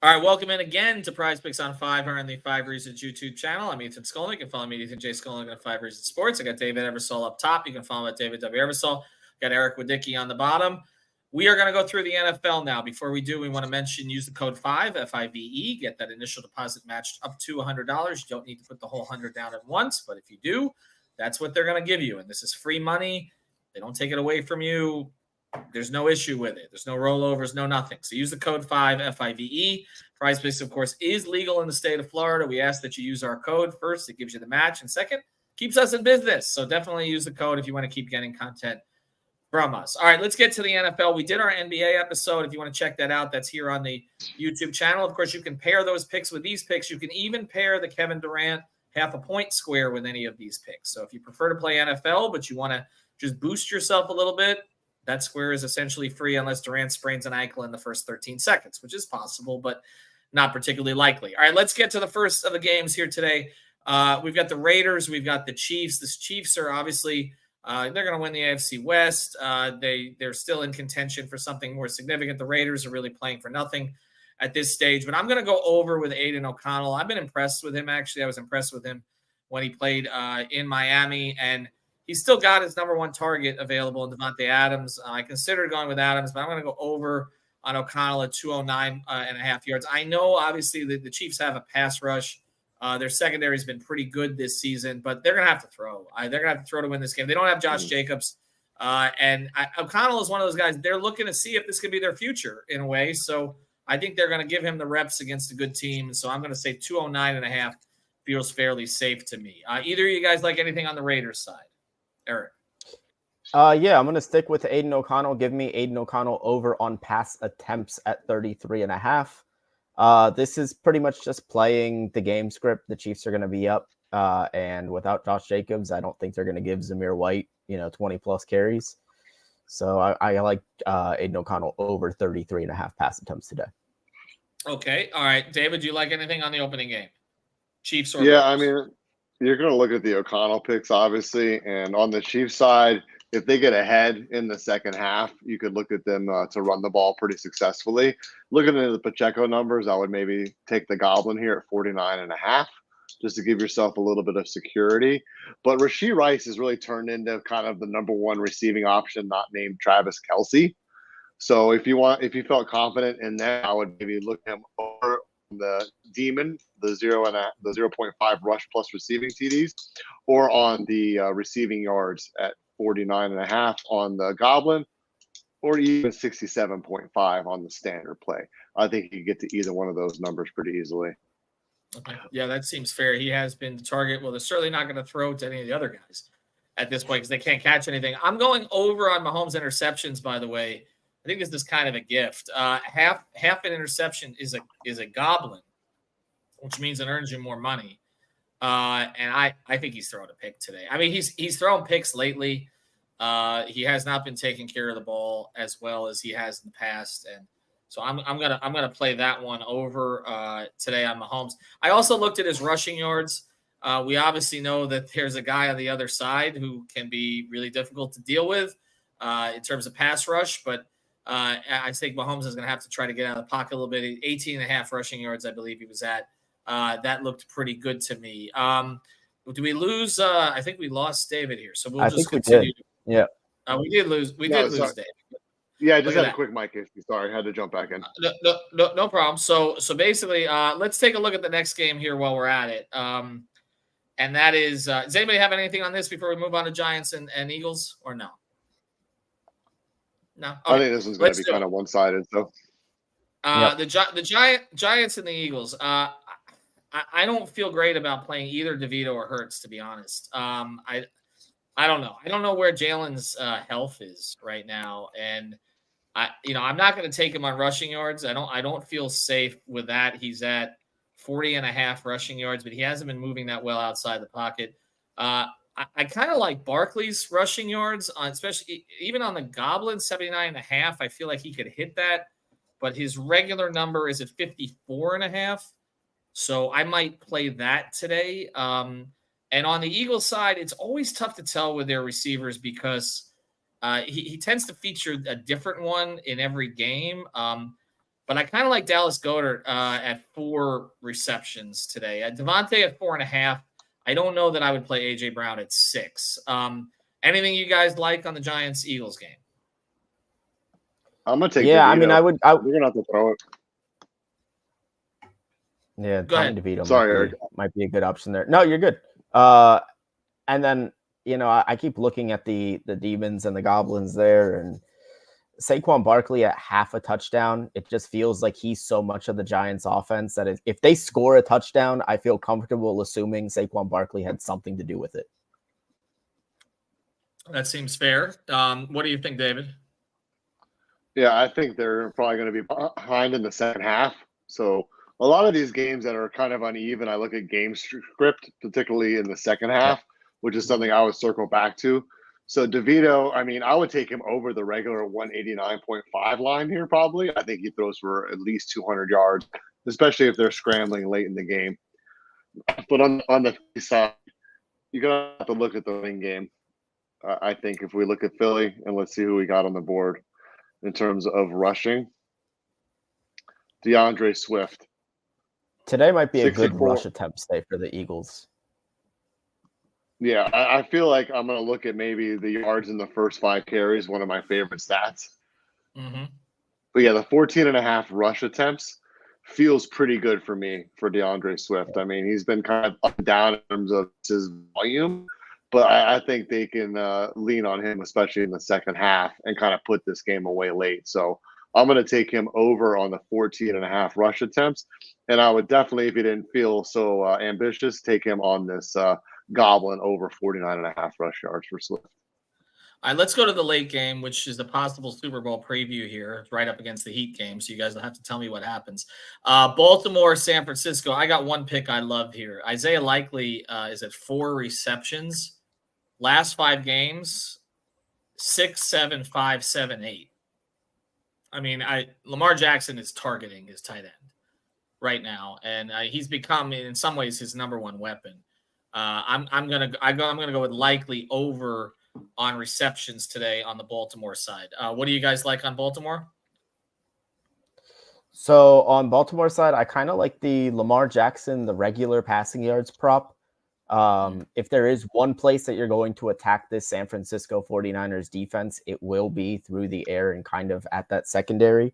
All right, welcome in again to Prize Picks on 5 here on the 5 Reasons YouTube channel. I'm Ethan Skolnick. You can follow me, Ethan J. Skolnick, on 5 Reasons Sports. I got David Eversole up top. You can follow him at David W. Eversole. Got Eric Wadicki on the bottom. We are going to go through the NFL now. Before we do, we want to mention use the code 5, F-I-V-E. Get that initial deposit matched up to $100. You don't need to put the whole 100 down at once, but if you do, that's what they're going to give you. And this is free money. They don't take it away from you. There's no issue with it. There's no rollovers, no nothing. So use the code 5, F-I-V-E. PrizePicks, of course, is legal in the state of Florida. We ask that you use our code. First, it gives you the match. And second, keeps us in business. So definitely use the code if you want to keep getting content from us. All right, let's get to the NFL. We did our NBA episode. If you want to check that out, that's here on the YouTube channel. Of course, you can pair those picks with these picks. You can even pair the Kevin Durant half a point square with any of these picks. So if you prefer to play NFL, but you want to just boost yourself a little bit, that square is essentially free unless Durant sprains an ankle in the first 13 seconds, which is possible, but not particularly likely. All right, let's get to the first of the games here today. We've got the Raiders. We've got the Chiefs. The Chiefs are obviously they're going to win the AFC West. They're still in contention for something more significant. The Raiders are really playing for nothing at this stage. But I'm going to go over with Aiden O'Connell. I've been impressed with him, actually. I was impressed with him when he played in Miami, and he's still got his number one target available in Devontae Adams. I considered going with Adams, but I'm going to go over on O'Connell at 209 and a half yards. I know, obviously, the Chiefs have a pass rush. Their secondary has been pretty good this season, but they're going to have to throw. They're going to have to throw to win this game. They don't have Josh Jacobs. O'Connell is one of those guys. They're looking to see if this could be their future in a way. So I think they're going to give him the reps against a good team. So I'm going to say 209 and a half feels fairly safe to me. Either of you guys like anything on the Raiders side? Eric? Yeah, I'm going to stick with Aiden O'Connell. Give me Aiden O'Connell over on pass attempts at 33 and a half. This is pretty much just playing the game script. The Chiefs are going to be up, and without Josh Jacobs, I don't think they're going to give Zamir White, 20-plus carries. So I like Aiden O'Connell over 33 and a half pass attempts today. Okay. All right. David, do you like anything on the opening game? Chiefs or Yeah, Raiders? I mean, you're going to look at the O'Connell picks, obviously. And on the Chiefs side, if they get ahead in the second half, you could look at them to run the ball pretty successfully. Looking at the Pacheco numbers, I would maybe take the Goblin here at 49 and a half just to give yourself a little bit of security. But Rashee Rice has really turned into kind of the number one receiving option, not named Travis Kelce. So if you felt confident in that, I would maybe look him over the Demon, the 0.5 rush plus receiving TDs, or on the receiving yards at 49 and a half on the Goblin, or even 67.5 on the standard play. I think you can get to either one of those numbers pretty easily. Okay. Yeah, that seems fair. He has been the target. Well, they're certainly not going to throw to any of the other guys at this point because they can't catch anything. I'm going over on Mahomes' interceptions, by the way. I think this is kind of a gift. Half an interception is a Goblin, which means it earns you more money. And I think he's throwing a pick today. I mean, he's thrown picks lately. He has not been taking care of the ball as well as he has in the past, and so I'm gonna play that one over today on Mahomes. I also looked at his rushing yards. We obviously know that there's a guy on the other side who can be really difficult to deal with in terms of pass rush, but I think Mahomes is going to have to try to get out of the pocket a little bit. 18 and a half rushing yards, I believe he was at. That looked pretty good to me. Do we lose? I think we lost David here, so we'll just continue. Yeah. We did lose. We did lose David. Yeah, I just had a quick mic issue. Sorry, I had to jump back in. No problem. So basically, let's take a look at the next game here while we're at it. And that is, does anybody have anything on this before we move on to Giants and Eagles, or no? No. Okay. I think this is going to be kind of one-sided. So, the Giants and the Eagles. I don't feel great about playing either DeVito or Hurts, to be honest. I don't know. I don't know where Jalen's health is right now, and I'm not going to take him on rushing yards. I don't feel safe with that. He's at 40 and a half rushing yards, but he hasn't been moving that well outside the pocket. I kind of like Barkley's rushing yards, especially even on the Goblin, 79 and a half. I feel like he could hit that, but his regular number is at 54 and a half. So I might play that today. And on the Eagles side, it's always tough to tell with their receivers because he tends to feature a different one in every game. But But I kind of like Dallas Goedert at 4 receptions today. Devontae at 4.5. I don't know that I would play A.J. Brown at 6. Anything you guys like on the Giants-Eagles game? I'm gonna take. Yeah, DeVito. I mean, We're gonna have to throw it. Yeah, Go Tom ahead. DeVito Sorry, might be a good option there. No, you're good. And then I keep looking at the Demons and the Goblins there, and Saquon Barkley at half a touchdown. It just feels like he's so much of the Giants' offense that if they score a touchdown, I feel comfortable assuming Saquon Barkley had something to do with it. That seems fair. What do you think, David? Yeah, I think they're probably going to be behind in the second half. So a lot of these games that are kind of uneven, I look at game script, particularly in the second half, which is something I would circle back to. So DeVito, I mean, I would take him over the regular 189.5 line here probably. I think he throws for at least 200 yards, especially if they're scrambling late in the game. But on the side, you're going to have to look at the wing game. I think if we look at Philly, and let's see who we got on the board in terms of rushing. DeAndre Swift. Today might be a good 64. rush attempt day for the Eagles. Yeah, I feel like I'm going to look at maybe the yards in the first 5 carries, one of my favorite stats. Mm-hmm. But yeah, the 14.5 rush attempts feels pretty good for me for DeAndre Swift. I mean, he's been kind of up and down in terms of his volume, but I think they can lean on him, especially in the second half, and kind of put this game away late. So I'm going to take him over on the 14.5 rush attempts. And I would definitely, if he didn't feel so ambitious, take him on this Goblin over 49.5 rush yards for Swift. All right, let's go to the late game, which is the possible Super Bowl preview here. It's right up against the Heat game, so you guys will have to tell me what happens. Baltimore, San Francisco. I got one pick I love here. Isaiah Likely is at 4 receptions. Last 5 games, 6, 7, 5, 7, 8. I mean, Lamar Jackson is targeting his tight end right now, and he's become, in some ways, his number one weapon. I'm gonna go with Likely over on receptions today on the Baltimore side. What do you guys like on Baltimore? So on Baltimore side, I kind of like the Lamar Jackson, the regular passing yards prop. If there is one place that you're going to attack this San Francisco 49ers defense, it will be through the air and kind of at that secondary.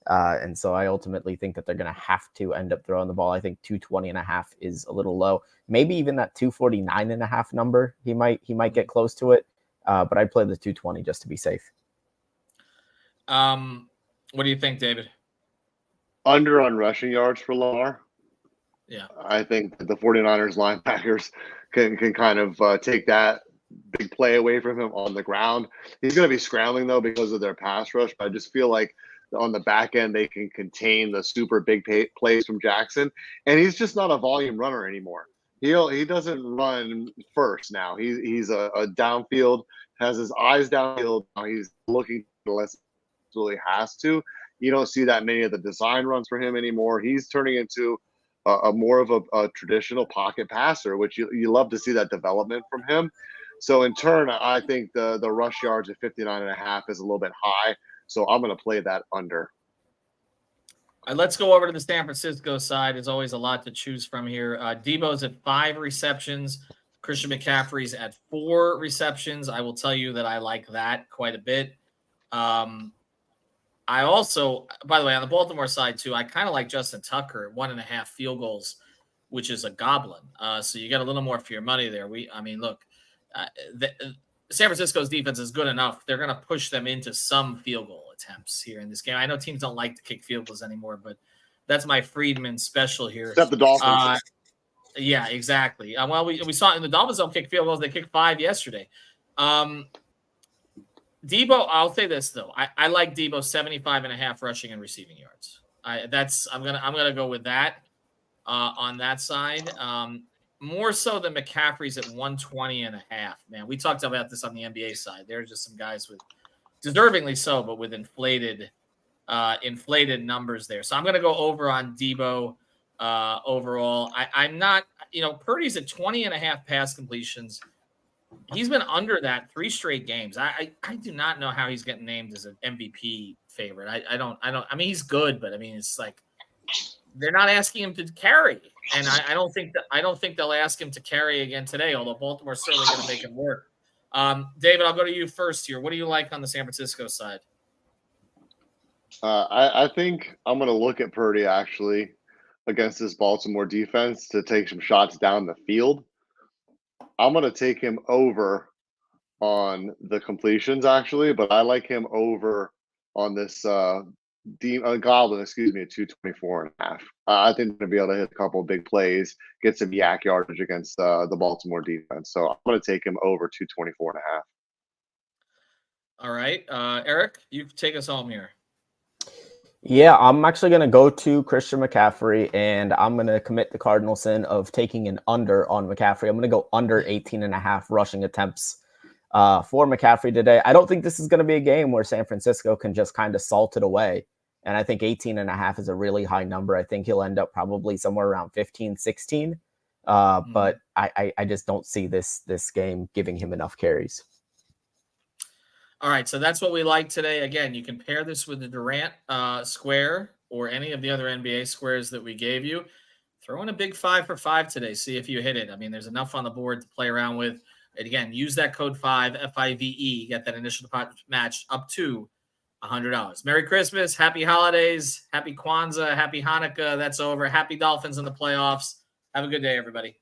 And so I ultimately think that they're going to have to end up throwing the ball. I think 220.5 is a little low. Maybe even that 249.5 number, he might get close to it. But I'd play the 220 just to be safe. What do you think, David? Under on rushing yards for Lamar. Yeah. I think the 49ers linebackers can kind of take that big play away from him on the ground. He's going to be scrambling, though, because of their pass rush. But I just feel like on the back end, they can contain the super big plays from Jackson. And he's just not a volume runner anymore. He doesn't run first now. He's a downfield, has his eyes downfield. Now he's looking unless he really has to. You don't see that many of the design runs for him anymore. He's turning into a more of a traditional pocket passer, which you love to see that development from him. So in turn, I think the rush yards at 59.5 is a little bit high. So I'm going to play that under. All right, let's go over to the San Francisco side. There's always a lot to choose from here. Debo's at 5 receptions. Christian McCaffrey's at 4 receptions. I will tell you that I like that quite a bit. I also, by the way, on the Baltimore side too, I kind of like Justin Tucker at 1.5 field goals, which is a goblin. So you get a little more for your money there. Look, San Francisco's defense is good enough. They're going to push them into some field goal attempts here in this game. I know teams don't like to kick field goals anymore, but that's my Freedman special here. Except the Dolphins. Yeah, exactly. Well, we saw in the Dolphins don't kick field goals. They kicked 5 yesterday. Debo, I'll say this though. I like Debo 75.5 rushing and receiving yards. I'm gonna go with that on that side. More so than McCaffrey's at 120.5. Man, we talked about this on the NBA side. There are just some guys with deservingly so, but with inflated numbers there. So I'm gonna go over on Debo overall. I'm not, Purdy's at 20.5 pass completions. He's been under that 3 straight games. I do not know how he's getting named as an MVP favorite. I mean, he's good, but I mean, it's like they're not asking him to carry, and I don't think they'll ask him to carry again today. Although Baltimore's certainly going to make him work. David, I'll go to you first here. What do you like on the San Francisco side? I think I'm going to look at Purdy actually against this Baltimore defense to take some shots down the field. I'm going to take him over on the completions actually, but I like him over on this Goblin, at 224.5. I think they're going to be able to hit a couple of big plays, get some yak yardage against the Baltimore defense. So I'm going to take him over 224.5. All right, Eric, you take us home here. Yeah, I'm actually going to go to Christian McCaffrey, and I'm going to commit the cardinal sin of taking an under on McCaffrey. I'm going to go under 18.5 rushing attempts for McCaffrey today. I don't think this is going to be a game where San Francisco can just kind of salt it away. And I think 18.5 is a really high number. I think he'll end up probably somewhere around 15, 16. But I just don't see this game giving him enough carries. All right, so that's what we like today. Again, you can pair this with the Durant square or any of the other NBA squares that we gave you. Throw in a big 5 for 5 today. See if you hit it. I mean, there's enough on the board to play around with. And again, use that code 5, FIVE, get that initial deposit match up to $100. Merry Christmas, happy holidays, happy Kwanzaa, happy Hanukkah. That's over. Happy Dolphins in the playoffs. Have a good day, everybody.